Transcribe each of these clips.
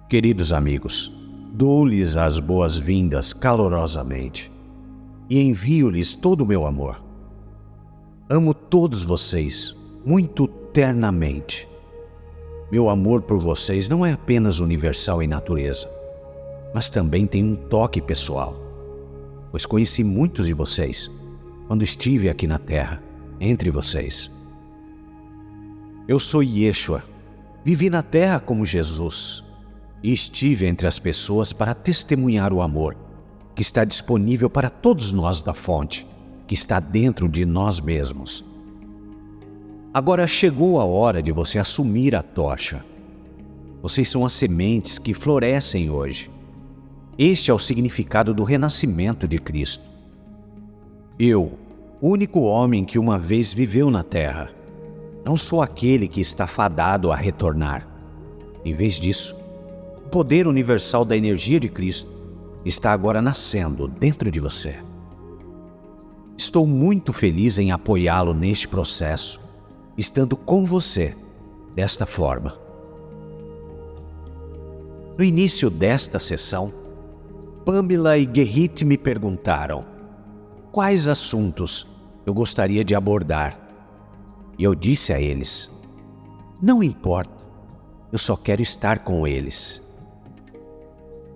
Queridos amigos, dou-lhes as boas-vindas calorosamente e envio-lhes todo o meu amor. Amo todos vocês muito ternamente. Meu amor por vocês não é apenas universal em natureza, mas também tem um toque pessoal, pois conheci muitos de vocês quando estive aqui na Terra, entre vocês. Eu sou Yeshua, vivi na Terra como Jesus e estive entre as pessoas para testemunhar o amor que está disponível para todos nós da fonte, que está dentro de nós mesmos. Agora chegou a hora de você assumir a tocha. Vocês são as sementes que florescem hoje. Este é o significado do renascimento de Cristo. Eu, o único homem que uma vez viveu na Terra, não sou aquele que está fadado a retornar. Em vez disso, o poder universal da energia de Cristo está agora nascendo dentro de você. Estou muito feliz em apoiá-lo neste processo, estando com você desta forma. No início desta sessão, Pamela e Gerrit me perguntaram quais assuntos eu gostaria de abordar. E eu disse a eles: não importa, eu só quero estar com eles.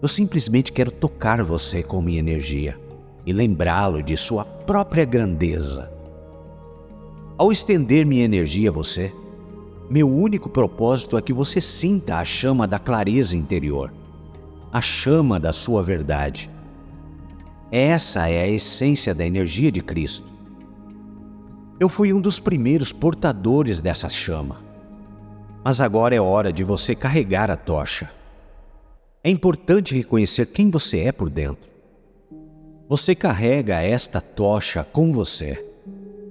Eu simplesmente quero tocar você com minha energia e lembrá-lo de sua própria grandeza. Ao estender minha energia a você, meu único propósito é que você sinta a chama da clareza interior, a chama da sua verdade. Essa é a essência da energia de Cristo. Eu fui um dos primeiros portadores dessa chama, mas agora é hora de você carregar a tocha. É importante reconhecer quem você é por dentro. Você carrega esta tocha com você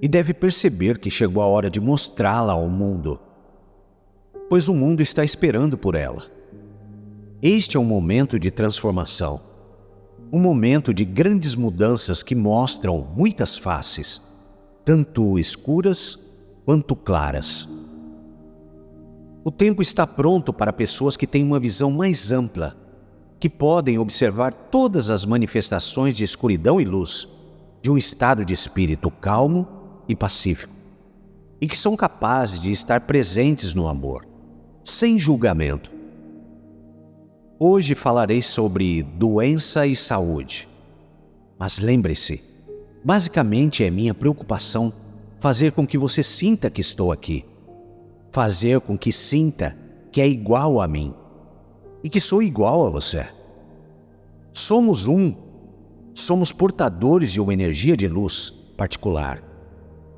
e deve perceber que chegou a hora de mostrá-la ao mundo, pois o mundo está esperando por ela. Este é um momento de transformação, um momento de grandes mudanças que mostram muitas faces, tanto escuras quanto claras. O tempo está pronto para pessoas que têm uma visão mais ampla, que podem observar todas as manifestações de escuridão e luz, de um estado de espírito calmo e pacífico, e que são capazes de estar presentes no amor, sem julgamento. Hoje falarei sobre doença e saúde, mas lembre-se, basicamente é minha preocupação fazer com que você sinta que estou aqui, fazer com que sinta que é igual a mim e que sou igual a você. Somos somos portadores de uma energia de luz particular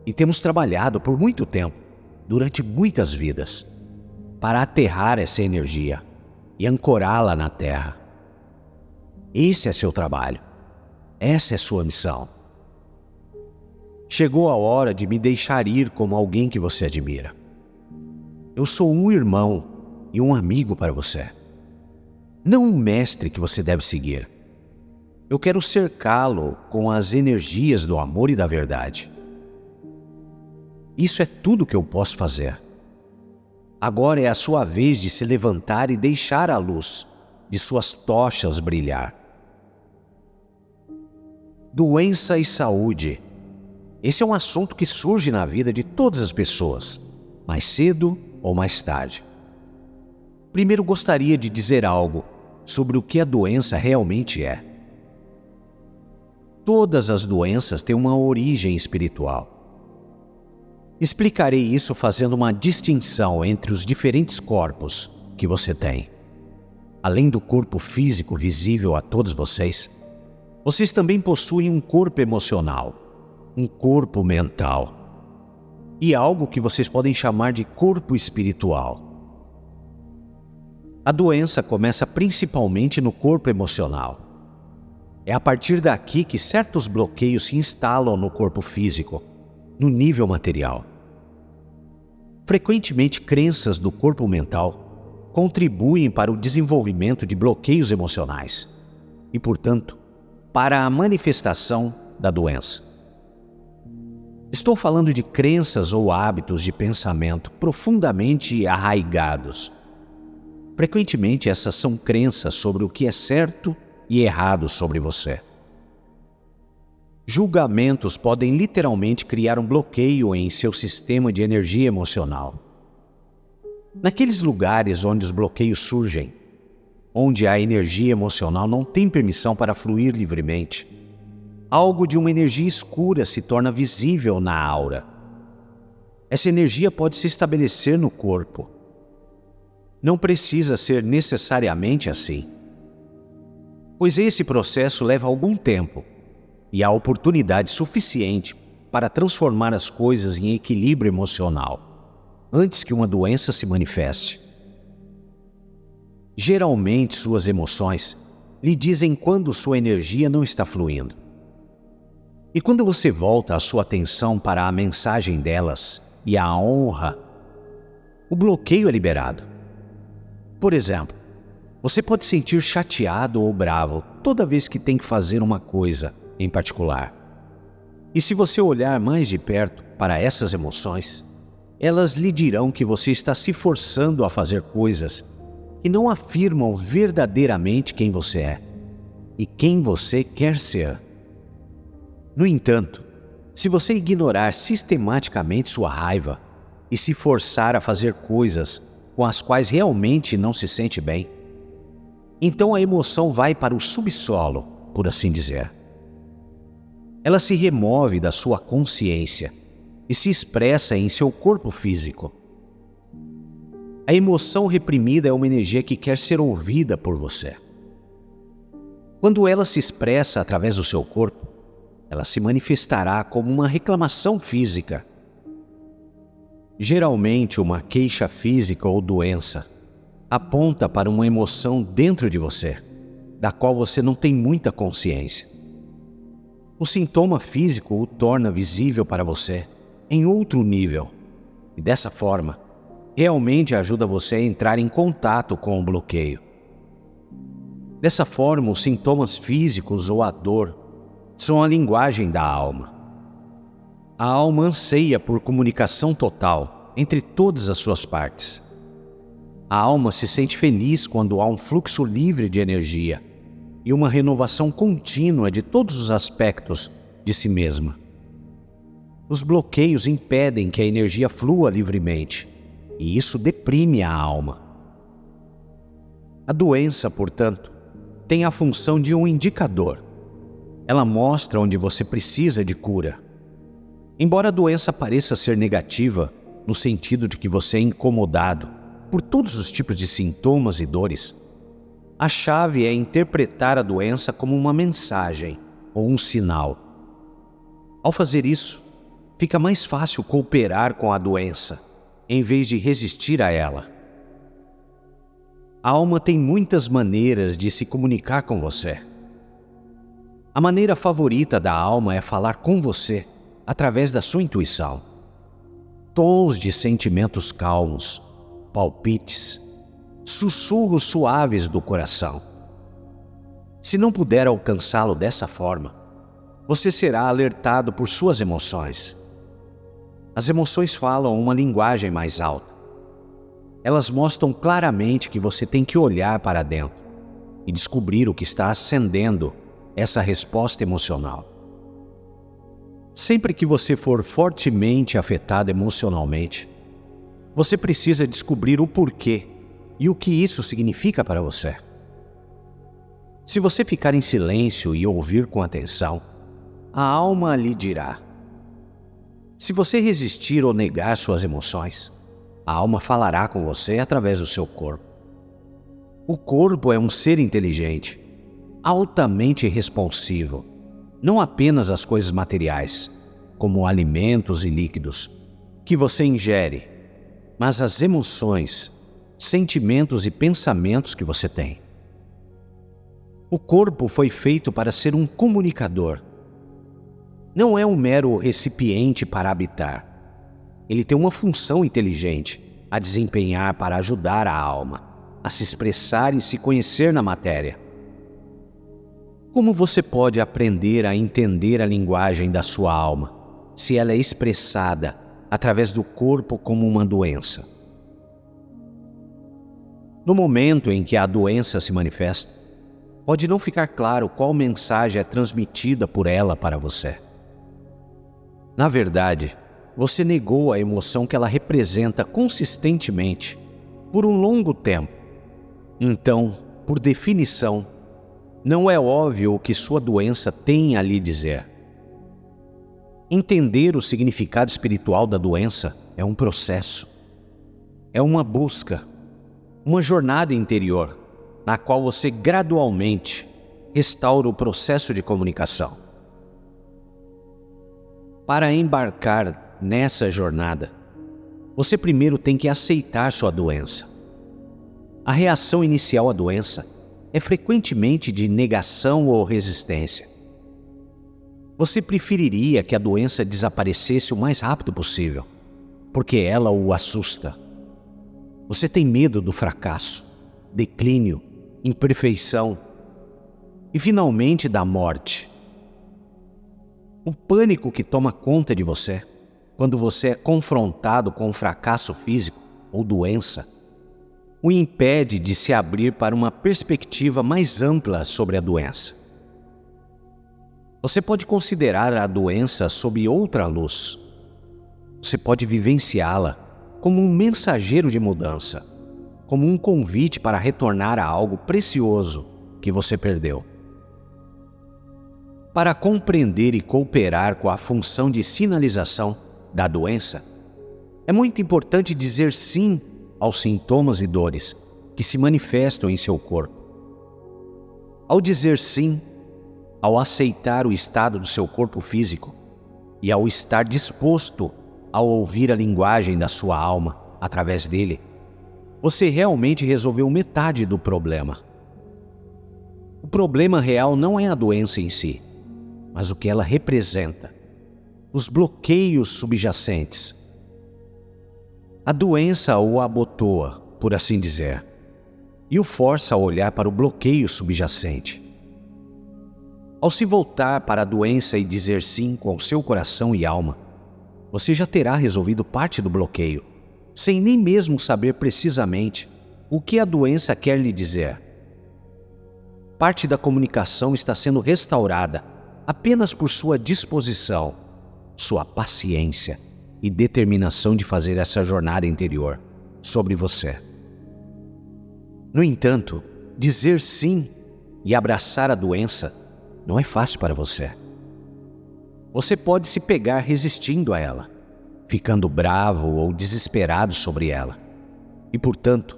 e temos trabalhado por muito tempo, durante muitas vidas, para aterrar essa energia e ancorá-la na Terra. Esse é seu trabalho, essa é sua missão. Chegou a hora de me deixar ir como alguém que você admira. Eu sou um irmão e um amigo para você, não um mestre que você deve seguir. Eu quero cercá-lo com as energias do amor e da verdade. Isso é tudo que eu posso fazer. Agora é a sua vez de se levantar e deixar a luz de suas tochas brilhar. Doença e saúde. Esse é um assunto que surge na vida de todas as pessoas, mais cedo ou mais tarde. Primeiro gostaria de dizer algo sobre o que a doença realmente é. Todas as doenças têm uma origem espiritual. Explicarei isso fazendo uma distinção entre os diferentes corpos que você tem. Além do corpo físico visível a todos vocês, vocês também possuem um corpo emocional, um corpo mental e algo que vocês podem chamar de corpo espiritual. A doença começa principalmente no corpo emocional. É a partir daqui que certos bloqueios se instalam no corpo físico, no nível material. Frequentemente, crenças do corpo mental contribuem para o desenvolvimento de bloqueios emocionais e, portanto, para a manifestação da doença. Estou falando de crenças ou hábitos de pensamento profundamente arraigados. Frequentemente, essas são crenças sobre o que é certo e errado sobre você. Julgamentos podem literalmente criar um bloqueio em seu sistema de energia emocional. Naqueles lugares onde os bloqueios surgem, onde a energia emocional não tem permissão para fluir livremente, algo de uma energia escura se torna visível na aura. Essa energia pode se estabelecer no corpo. Não precisa ser necessariamente assim, pois esse processo leva algum tempo e há oportunidade suficiente para transformar as coisas em equilíbrio emocional, antes que uma doença se manifeste. Geralmente, suas emoções lhe dizem quando sua energia não está fluindo. E quando você volta a sua atenção para a mensagem delas e a honra, o bloqueio é liberado. Por exemplo, você pode sentir chateado ou bravo toda vez que tem que fazer uma coisa em particular. E se você olhar mais de perto para essas emoções, elas lhe dirão que você está se forçando a fazer coisas que não afirmam verdadeiramente quem você é e quem você quer ser. No entanto, se você ignorar sistematicamente sua raiva e se forçar a fazer coisas com as quais realmente não se sente bem, então a emoção vai para o subsolo, por assim dizer. Ela se remove da sua consciência e se expressa em seu corpo físico. A emoção reprimida é uma energia que quer ser ouvida por você. Quando ela se expressa através do seu corpo, ela se manifestará como uma reclamação física. Geralmente, uma queixa física ou doença aponta para uma emoção dentro de você, da qual você não tem muita consciência. O sintoma físico o torna visível para você em outro nível, e dessa forma, realmente ajuda você a entrar em contato com o bloqueio. Dessa forma, os sintomas físicos ou a dor são a linguagem da alma. A alma anseia por comunicação total entre todas as suas partes. A alma se sente feliz quando há um fluxo livre de energia e uma renovação contínua de todos os aspectos de si mesma. Os bloqueios impedem que a energia flua livremente, e isso deprime a alma. A doença, portanto, tem a função de um indicador. Ela mostra onde você precisa de cura. Embora a doença pareça ser negativa, no sentido de que você é incomodado por todos os tipos de sintomas e dores, a chave é interpretar a doença como uma mensagem ou um sinal. Ao fazer isso, fica mais fácil cooperar com a doença, em vez de resistir a ela. A alma tem muitas maneiras de se comunicar com você. A maneira favorita da alma é falar com você através da sua intuição. Tons de sentimentos calmos, palpites, sussurros suaves do coração. Se não puder alcançá-lo dessa forma, você será alertado por suas emoções. As emoções falam uma linguagem mais alta. Elas mostram claramente que você tem que olhar para dentro e descobrir o que está acendendo essa resposta emocional. Sempre que você for fortemente afetado emocionalmente, você precisa descobrir o porquê e o que isso significa para você. Se você ficar em silêncio e ouvir com atenção, a alma lhe dirá. Se você resistir ou negar suas emoções, a alma falará com você através do seu corpo. O corpo é um ser inteligente, altamente responsivo, não apenas às coisas materiais, como alimentos e líquidos, que você ingere, mas às emoções, sentimentos e pensamentos que você tem. O corpo foi feito para ser um comunicador. Não é um mero recipiente para habitar. Ele tem uma função inteligente a desempenhar para ajudar a alma a se expressar e se conhecer na matéria. Como você pode aprender a entender a linguagem da sua alma, se ela é expressada através do corpo como uma doença? No momento em que a doença se manifesta, pode não ficar claro qual mensagem é transmitida por ela para você. Na verdade, você negou a emoção que ela representa consistentemente por um longo tempo. Então, por definição, não é óbvio o que sua doença tem a lhe dizer. Entender o significado espiritual da doença é um processo. É uma busca, uma jornada interior, na qual você gradualmente restaura o processo de comunicação. Para embarcar nessa jornada, você primeiro tem que aceitar sua doença. A reação inicial à doença é frequentemente de negação ou resistência. Você preferiria que a doença desaparecesse o mais rápido possível, porque ela o assusta. Você tem medo do fracasso, declínio, imperfeição e, finalmente, da morte. O pânico que toma conta de você quando você é confrontado com um fracasso físico ou doença o impede de se abrir para uma perspectiva mais ampla sobre a doença. Você pode considerar a doença sob outra luz. Você pode vivenciá-la como um mensageiro de mudança, como um convite para retornar a algo precioso que você perdeu. Para compreender e cooperar com a função de sinalização da doença, é muito importante dizer sim aos sintomas e dores que se manifestam em seu corpo. Ao dizer sim, ao aceitar o estado do seu corpo físico e ao estar disposto a ouvir a linguagem da sua alma através dele, você realmente resolveu metade do problema. O problema real não é a doença em si, mas o que ela representa, os bloqueios subjacentes. A doença o abotoa, por assim dizer, e o força a olhar para o bloqueio subjacente. Ao se voltar para a doença e dizer sim com seu coração e alma, você já terá resolvido parte do bloqueio, sem nem mesmo saber precisamente o que a doença quer lhe dizer. Parte da comunicação está sendo restaurada apenas por sua disposição, sua paciência e determinação de fazer essa jornada interior sobre você. No entanto, dizer sim e abraçar a doença não é fácil para você. Você pode se pegar resistindo a ela, ficando bravo ou desesperado sobre ela, e, portanto,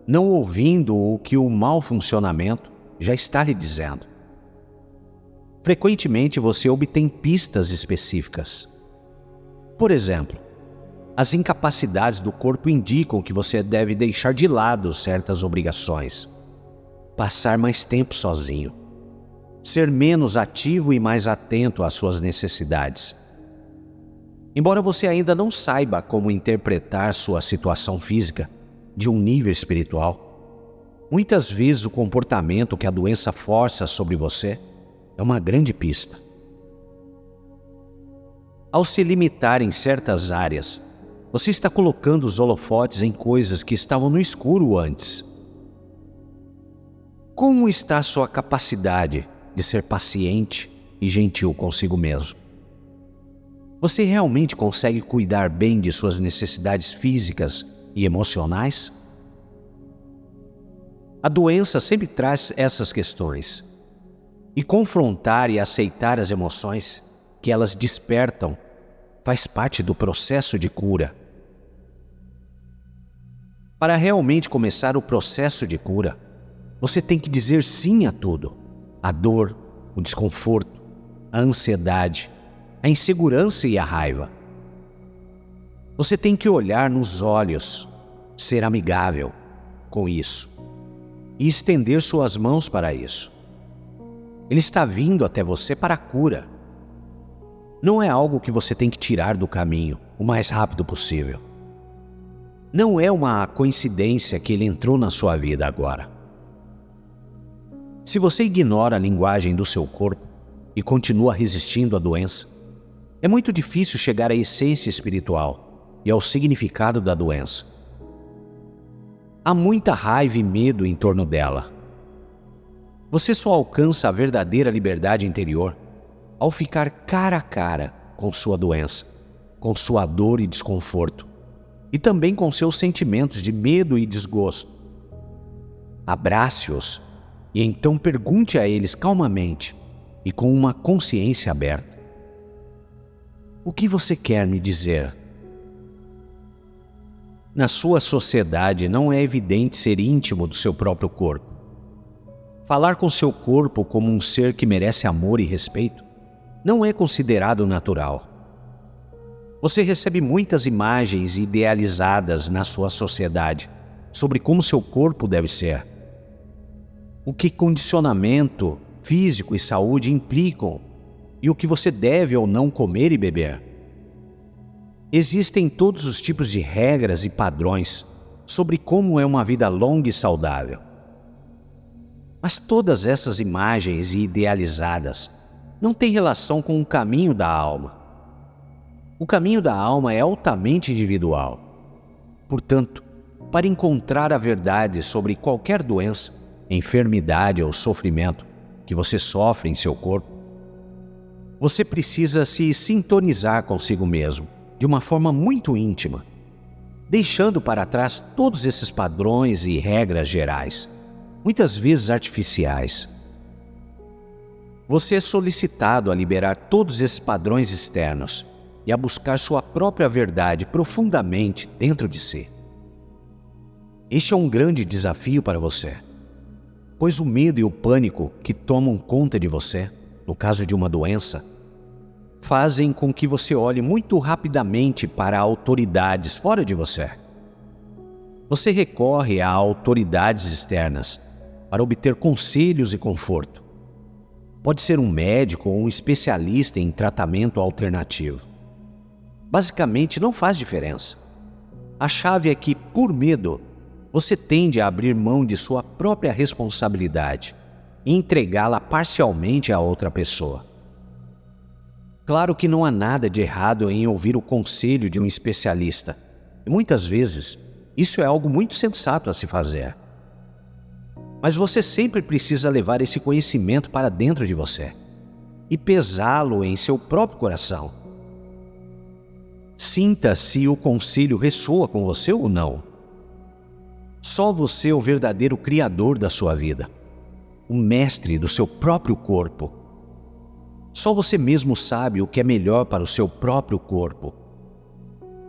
não ouvindo o que o mau funcionamento já está lhe dizendo. Frequentemente você obtém pistas específicas. Por exemplo, as incapacidades do corpo indicam que você deve deixar de lado certas obrigações, passar mais tempo sozinho, ser menos ativo e mais atento às suas necessidades. Embora você ainda não saiba como interpretar sua situação física de um nível espiritual, muitas vezes o comportamento que a doença força sobre você é uma grande pista. Ao se limitar em certas áreas, você está colocando os holofotes em coisas que estavam no escuro antes. Como está a sua capacidade de ser paciente e gentil consigo mesmo? Você realmente consegue cuidar bem de suas necessidades físicas e emocionais? A doença sempre traz essas questões. E confrontar e aceitar as emoções que elas despertam faz parte do processo de cura. Para realmente começar o processo de cura, você tem que dizer sim a tudo: a dor, o desconforto, a ansiedade, a insegurança e a raiva. Você tem que olhar nos olhos, ser amigável com isso e estender suas mãos para isso. Ele está vindo até você para a cura. Não é algo que você tem que tirar do caminho o mais rápido possível. Não é uma coincidência que ele entrou na sua vida agora. Se você ignora a linguagem do seu corpo e continua resistindo à doença, é muito difícil chegar à essência espiritual e ao significado da doença. Há muita raiva e medo em torno dela. Você só alcança a verdadeira liberdade interior ao ficar cara a cara com sua doença, com sua dor e desconforto, e também com seus sentimentos de medo e desgosto. Abrace-os e então pergunte a eles calmamente e com uma consciência aberta: o que você quer me dizer? Na sua sociedade não é evidente ser íntimo do seu próprio corpo. Falar com seu corpo como um ser que merece amor e respeito não é considerado natural. Você recebe muitas imagens idealizadas na sua sociedade sobre como seu corpo deve ser. O que condicionamento físico e saúde implicam e o que você deve ou não comer e beber. Existem todos os tipos de regras e padrões sobre como é uma vida longa e saudável. Mas todas essas imagens idealizadas não têm relação com o caminho da alma. O caminho da alma é altamente individual. Portanto, para encontrar a verdade sobre qualquer doença, enfermidade ou sofrimento que você sofre em seu corpo, você precisa se sintonizar consigo mesmo de uma forma muito íntima, deixando para trás todos esses padrões e regras gerais, muitas vezes artificiais. Você é solicitado a liberar todos esses padrões externos e a buscar sua própria verdade profundamente dentro de si. Este é um grande desafio para você, pois o medo e o pânico que tomam conta de você, no caso de uma doença, fazem com que você olhe muito rapidamente para autoridades fora de você. Você recorre a autoridades externas para obter conselhos e conforto. Pode ser um médico ou um especialista em tratamento alternativo. Basicamente, não faz diferença. A chave é que, por medo, você tende a abrir mão de sua própria responsabilidade e entregá-la parcialmente a outra pessoa. Claro que não há nada de errado em ouvir o conselho de um especialista, e muitas vezes isso é algo muito sensato a se fazer. Mas você sempre precisa levar esse conhecimento para dentro de você e pesá-lo em seu próprio coração. Sinta se o conselho ressoa com você ou não. Só você é o verdadeiro criador da sua vida, o mestre do seu próprio corpo. Só você mesmo sabe o que é melhor para o seu próprio corpo.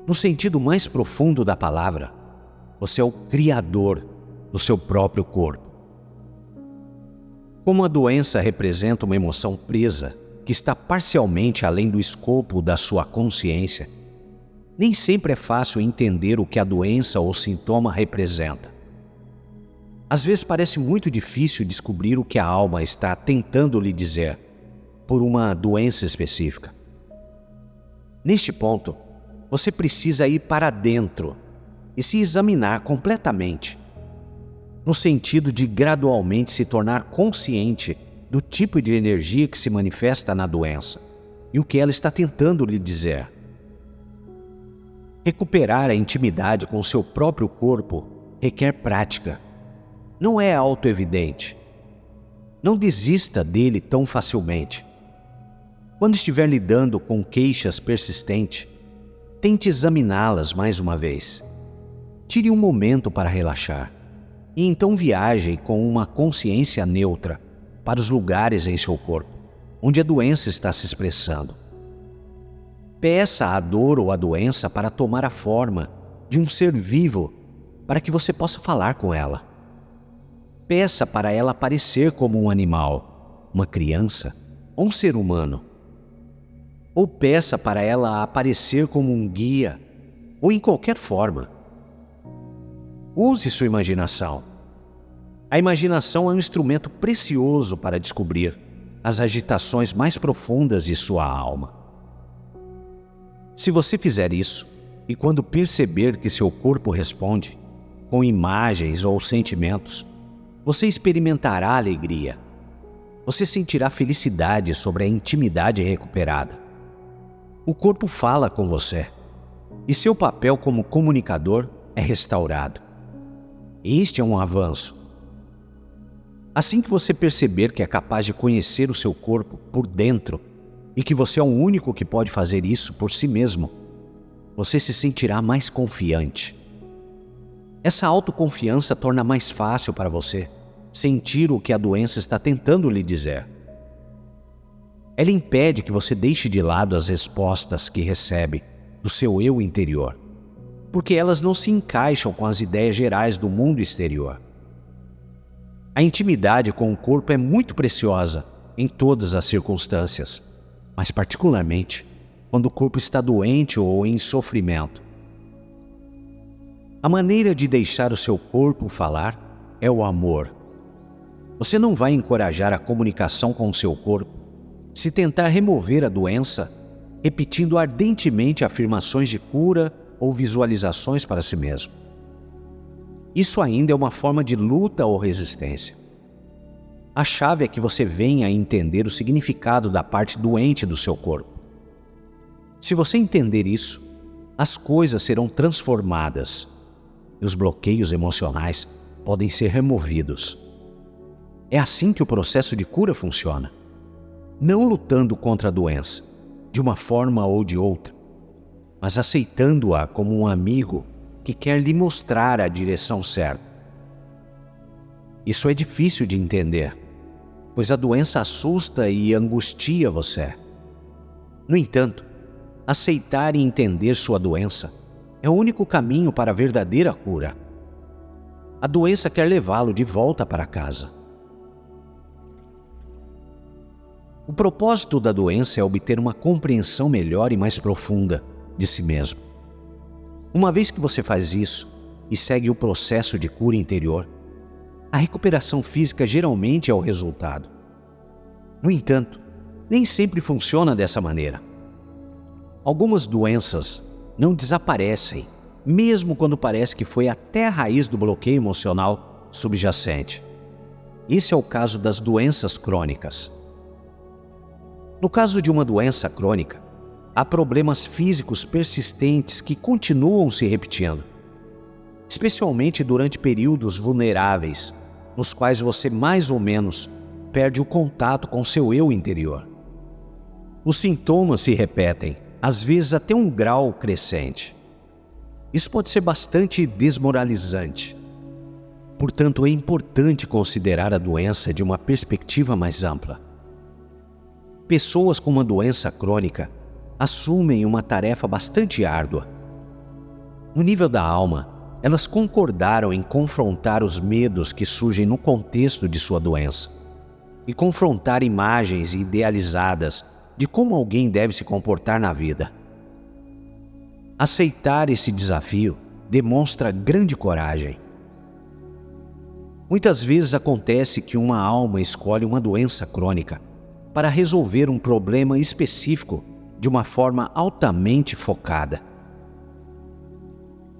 No sentido mais profundo da palavra, você é o criador do seu próprio corpo. Como a doença representa uma emoção presa que está parcialmente além do escopo da sua consciência, nem sempre é fácil entender o que a doença ou sintoma representa. Às vezes parece muito difícil descobrir o que a alma está tentando lhe dizer por uma doença específica. Neste ponto, você precisa ir para dentro e se examinar completamente, no sentido de gradualmente se tornar consciente do tipo de energia que se manifesta na doença e o que ela está tentando lhe dizer. Recuperar a intimidade com o seu próprio corpo requer prática. Não é autoevidente. Não desista dele tão facilmente. Quando estiver lidando com queixas persistentes, tente examiná-las mais uma vez. Tire um momento para relaxar e então viaje com uma consciência neutra para os lugares em seu corpo onde a doença está se expressando. Peça a dor ou a doença para tomar a forma de um ser vivo para que você possa falar com ela. Peça para ela aparecer como um animal, uma criança ou um ser humano. Ou peça para ela aparecer como um guia ou em qualquer forma. Use sua imaginação. A imaginação é um instrumento precioso para descobrir as agitações mais profundas de sua alma. Se você fizer isso, e quando perceber que seu corpo responde, com imagens ou sentimentos, você experimentará alegria. Você sentirá felicidade sobre a intimidade recuperada. O corpo fala com você, e seu papel como comunicador é restaurado. Este é um avanço. Assim que você perceber que é capaz de conhecer o seu corpo por dentro e que você é o único que pode fazer isso por si mesmo, você se sentirá mais confiante. Essa autoconfiança torna mais fácil para você sentir o que a doença está tentando lhe dizer. Ela impede que você deixe de lado as respostas que recebe do seu eu interior, porque elas não se encaixam com as ideias gerais do mundo exterior. A intimidade com o corpo é muito preciosa em todas as circunstâncias, mas particularmente quando o corpo está doente ou em sofrimento. A maneira de deixar o seu corpo falar é o amor. Você não vai encorajar a comunicação com o seu corpo se tentar remover a doença, repetindo ardentemente afirmações de cura ou visualizações para si mesmo. Isso ainda é uma forma de luta ou resistência. A chave é que você venha a entender o significado da parte doente do seu corpo. Se você entender isso, as coisas serão transformadas e os bloqueios emocionais podem ser removidos. É assim que o processo de cura funciona. Não lutando contra a doença, de uma forma ou de outra, mas aceitando-a como um amigo que quer lhe mostrar a direção certa. Isso é difícil de entender, pois a doença assusta e angustia você. No entanto, aceitar e entender sua doença é o único caminho para a verdadeira cura. A doença quer levá-lo de volta para casa. O propósito da doença é obter uma compreensão melhor e mais profunda de si mesmo. Uma vez que você faz isso e segue o processo de cura interior, a recuperação física geralmente é o resultado. No entanto, nem sempre funciona dessa maneira. Algumas doenças não desaparecem, mesmo quando parece que foi até a raiz do bloqueio emocional subjacente. Esse é o caso das doenças crônicas. No caso de uma doença crônica, há problemas físicos persistentes que continuam se repetindo, especialmente durante períodos vulneráveis, nos quais você mais ou menos perde o contato com seu eu interior. Os sintomas se repetem, às vezes até um grau crescente. Isso pode ser bastante desmoralizante. Portanto, é importante considerar a doença de uma perspectiva mais ampla. Pessoas com uma doença crônica assumem uma tarefa bastante árdua. No nível da alma, elas concordaram em confrontar os medos que surgem no contexto de sua doença e confrontar imagens idealizadas de como alguém deve se comportar na vida. Aceitar esse desafio demonstra grande coragem. Muitas vezes acontece que uma alma escolhe uma doença crônica para resolver um problema específico de uma forma altamente focada.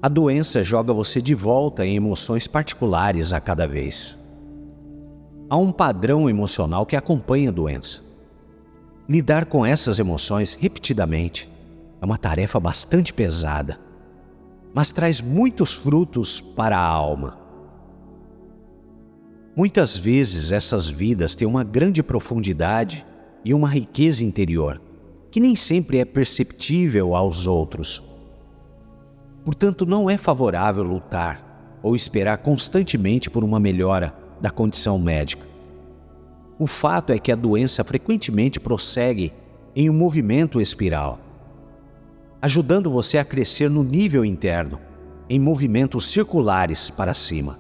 A doença joga você de volta em emoções particulares a cada vez. Há um padrão emocional que acompanha a doença. Lidar com essas emoções repetidamente é uma tarefa bastante pesada, mas traz muitos frutos para a alma. Muitas vezes essas vidas têm uma grande profundidade e uma riqueza interior, que nem sempre é perceptível aos outros. Portanto, não é favorável lutar ou esperar constantemente por uma melhora da condição médica. O fato é que a doença frequentemente prossegue em um movimento espiral, ajudando você a crescer no nível interno, em movimentos circulares para cima.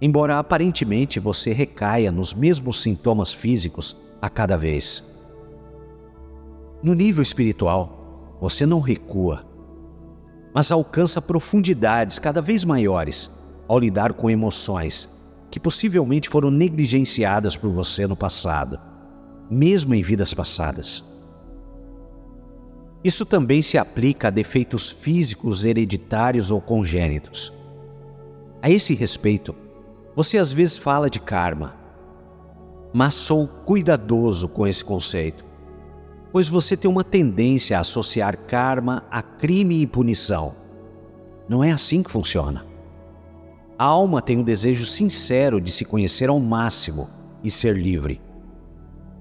Embora aparentemente você recaia nos mesmos sintomas físicos a cada vez. No nível espiritual, você não recua, mas alcança profundidades cada vez maiores ao lidar com emoções que possivelmente foram negligenciadas por você no passado, mesmo em vidas passadas. Isso também se aplica a defeitos físicos hereditários ou congênitos. A esse respeito, você às vezes fala de karma, mas sou cuidadoso com esse conceito, pois você tem uma tendência a associar karma a crime e punição. Não é assim que funciona. A alma tem um desejo sincero de se conhecer ao máximo e ser livre.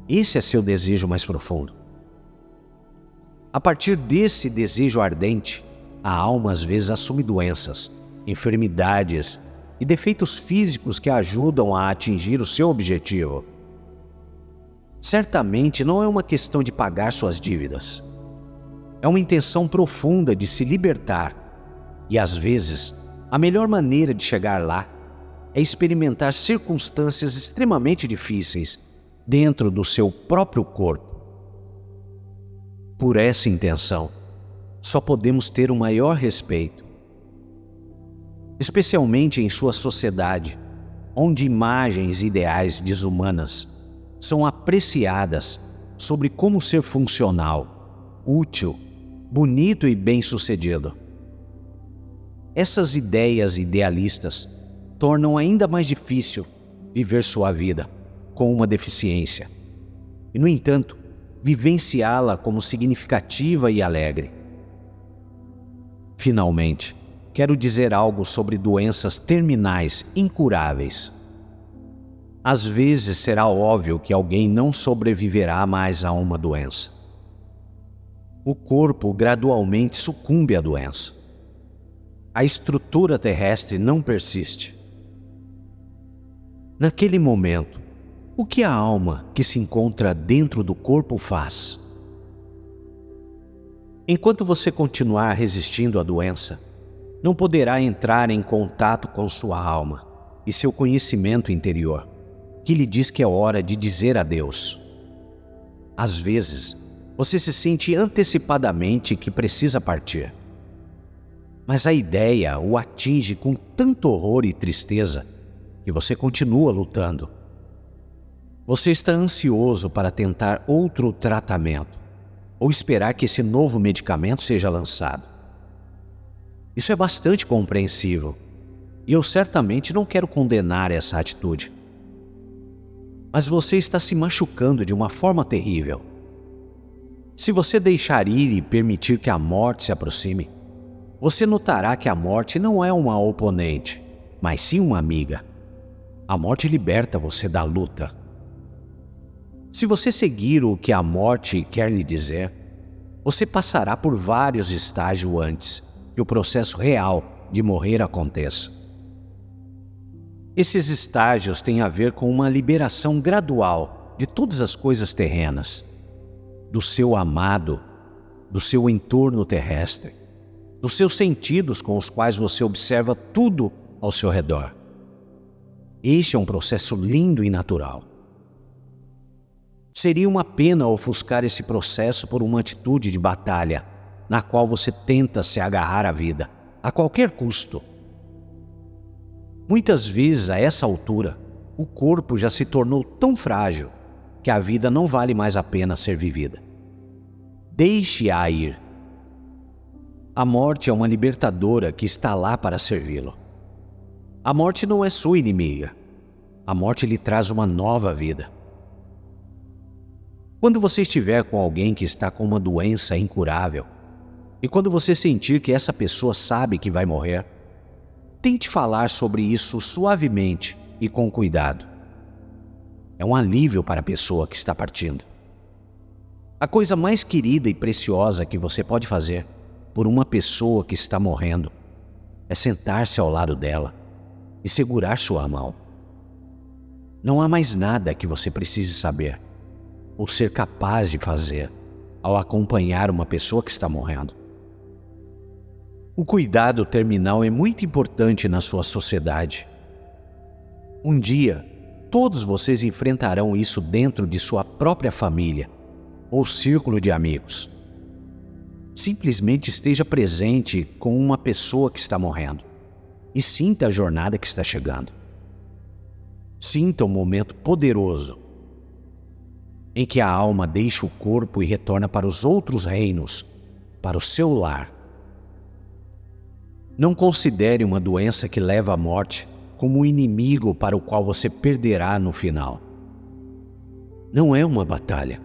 Esse é seu desejo mais profundo. A partir desse desejo ardente, a alma às vezes assume doenças, enfermidades e defeitos físicos que ajudam a atingir o seu objetivo. Certamente não é uma questão de pagar suas dívidas. É uma intenção profunda de se libertar. E às vezes, a melhor maneira de chegar lá é experimentar circunstâncias extremamente difíceis dentro do seu próprio corpo. Por essa intenção, só podemos ter o maior respeito. Especialmente em sua sociedade, onde imagens ideais desumanas são apreciadas sobre como ser funcional, útil, bonito e bem-sucedido. Essas ideias idealistas tornam ainda mais difícil viver sua vida com uma deficiência e, no entanto, vivenciá-la como significativa e alegre. Finalmente, quero dizer algo sobre doenças terminais incuráveis. Às vezes será óbvio que alguém não sobreviverá mais a uma doença. O corpo gradualmente sucumbe à doença. A estrutura terrestre não persiste. Naquele momento, o que a alma que se encontra dentro do corpo faz? Enquanto você continuar resistindo à doença, não poderá entrar em contato com sua alma e seu conhecimento interior, que lhe diz que é hora de dizer adeus. Às vezes, você se sente antecipadamente que precisa partir. Mas a ideia o atinge com tanto horror e tristeza que você continua lutando. Você está ansioso para tentar outro tratamento ou esperar que esse novo medicamento seja lançado. Isso é bastante compreensível e eu certamente não quero condenar essa atitude. Mas você está se machucando de uma forma terrível. Se você deixar ir e permitir que a morte se aproxime, você notará que a morte não é uma oponente, mas sim uma amiga. A morte liberta você da luta. Se você seguir o que a morte quer lhe dizer, você passará por vários estágios antes que o processo real de morrer aconteça. Esses estágios têm a ver com uma liberação gradual de todas as coisas terrenas, do seu amado, do seu entorno terrestre, dos seus sentidos com os quais você observa tudo ao seu redor. Este é um processo lindo e natural. Seria uma pena ofuscar esse processo por uma atitude de batalha, na qual você tenta se agarrar à vida, a qualquer custo. Muitas vezes, a essa altura, o corpo já se tornou tão frágil que a vida não vale mais a pena ser vivida. Deixe-a ir. A morte é uma libertadora que está lá para servi-lo. A morte não é sua inimiga. A morte lhe traz uma nova vida. Quando você estiver com alguém que está com uma doença incurável, e quando você sentir que essa pessoa sabe que vai morrer, tente falar sobre isso suavemente e com cuidado. É um alívio para a pessoa que está partindo. A coisa mais querida e preciosa que você pode fazer por uma pessoa que está morrendo é sentar-se ao lado dela e segurar sua mão. Não há mais nada que você precise saber ou ser capaz de fazer ao acompanhar uma pessoa que está morrendo. O cuidado terminal é muito importante na sua sociedade. Um dia, todos vocês enfrentarão isso dentro de sua própria família ou círculo de amigos. Simplesmente esteja presente com uma pessoa que está morrendo e sinta a jornada que está chegando. Sinta um momento poderoso em que a alma deixa o corpo e retorna para os outros reinos, para o seu lar. Não considere uma doença que leva à morte como um inimigo para o qual você perderá no final. Não é uma batalha.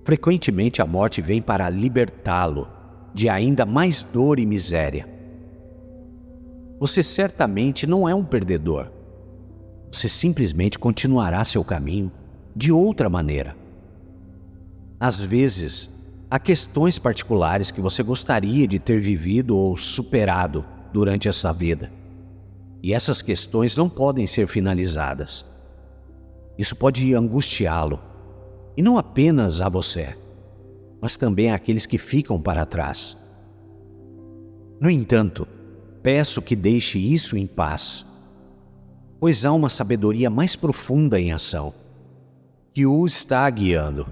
Frequentemente a morte vem para libertá-lo de ainda mais dor e miséria. Você certamente não é um perdedor. Você simplesmente continuará seu caminho de outra maneira. Às vezes, há questões particulares que você gostaria de ter vivido ou superado durante essa vida. E essas questões não podem ser finalizadas. Isso pode angustiá-lo, e não apenas a você, mas também àqueles que ficam para trás. No entanto, peço que deixe isso em paz, pois há uma sabedoria mais profunda em ação, que o está guiando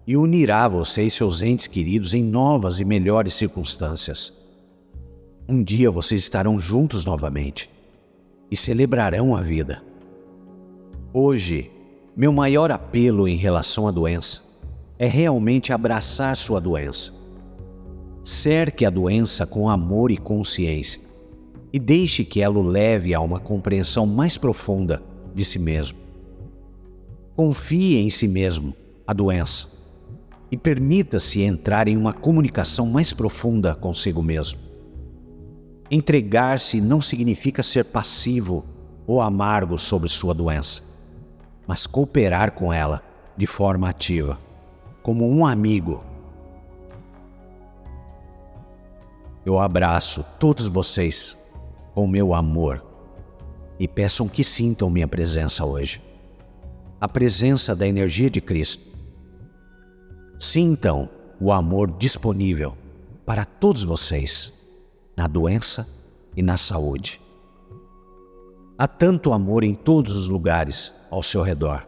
e unirá você e seus entes queridos em novas e melhores circunstâncias. Um dia vocês estarão juntos novamente e celebrarão a vida. Hoje, meu maior apelo em relação à doença é realmente abraçar sua doença. Cerque a doença com amor e consciência e deixe que ela o leve a uma compreensão mais profunda de si mesmo. Confie em si mesmo, a doença, e permita-se entrar em uma comunicação mais profunda consigo mesmo. Entregar-se não significa ser passivo ou amargo sobre sua doença, mas cooperar com ela de forma ativa, como um amigo. Eu abraço todos vocês com meu amor e peço que sintam minha presença hoje, a presença da energia de Cristo. Sintam o amor disponível para todos vocês, na doença e na saúde. Há tanto amor em todos os lugares ao seu redor,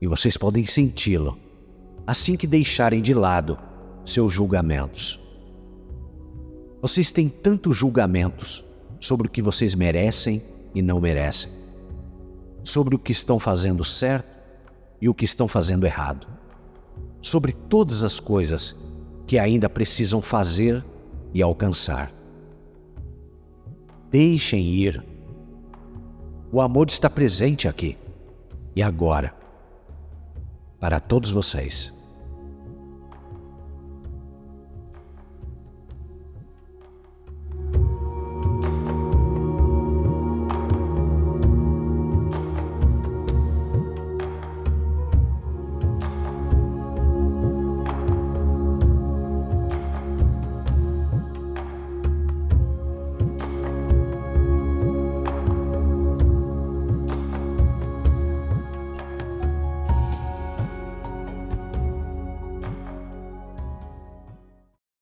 e vocês podem senti-lo assim que deixarem de lado seus julgamentos. Vocês têm tantos julgamentos sobre o que vocês merecem e não merecem, sobre o que estão fazendo certo e o que estão fazendo errado, sobre todas as coisas que ainda precisam fazer e alcançar. Deixem ir. O amor está presente aqui e agora, para todos vocês.